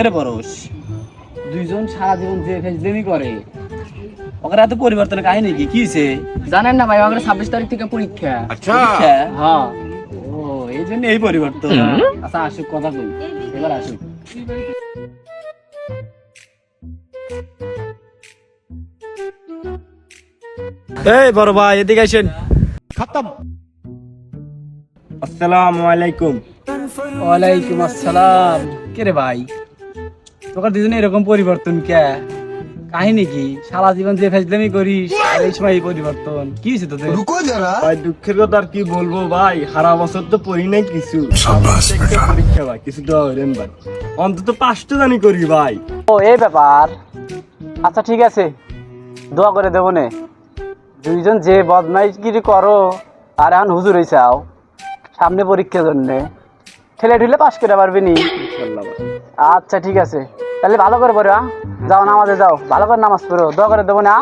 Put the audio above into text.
কে রে পরশ, দুইজন সারা জীবন যে ফেজলেমি করে, ওদের এত পরিবর্তনের কাহিনী কি কি হইছে? জানেন না ভাই, আমাদের 26 তারিখ থেকে পরীক্ষা। পরীক্ষা? হ্যাঁ। ও এই জন্য এই পরিবর্তন। আচ্ছা আসুক, কথা কই, এবার আসুক। এই বড় ভাই এদিকে আসেন। আসসালামু আলাইকুম। ওয়ালাইকুম আসসালাম। কে রে ভাই, তোর দুজনে এরকম পরিবর্তন কে? কাহিনী কি? সারা জীবন যে ফেজলামি করিস আর এই সময় এই পরিবর্তন কি হয়েছে তোদের? ভাই দুঃখের কথা আর কি বলবো ভাই, সারা বছর তো পড়ি নাই কিছু। প্রত্যেকটা পরীক্ষা ভাই কিছু দেওয়া হইলেন ভাই, অন্তত 5টা জানি করি ভাই। ও এই ব্যাপার। আচ্ছা ঠিক আছে, দোয়া করে দেবো নে। দুইজন যে বদমাইশগিরি করো আর এখন হুজুর হইছাও, সামনে পরীক্ষার জন্যে ঠেলে ঠেলে পাশ করে পারবি নি? ইনশাআল্লাহ ভাই। আচ্ছা ঠিক আছে, তাহলে ভালো করে পড়ো। যাও নামাজে যাও, ভালো করে নামাজ পড়ো, দোয়া করে দেবো না।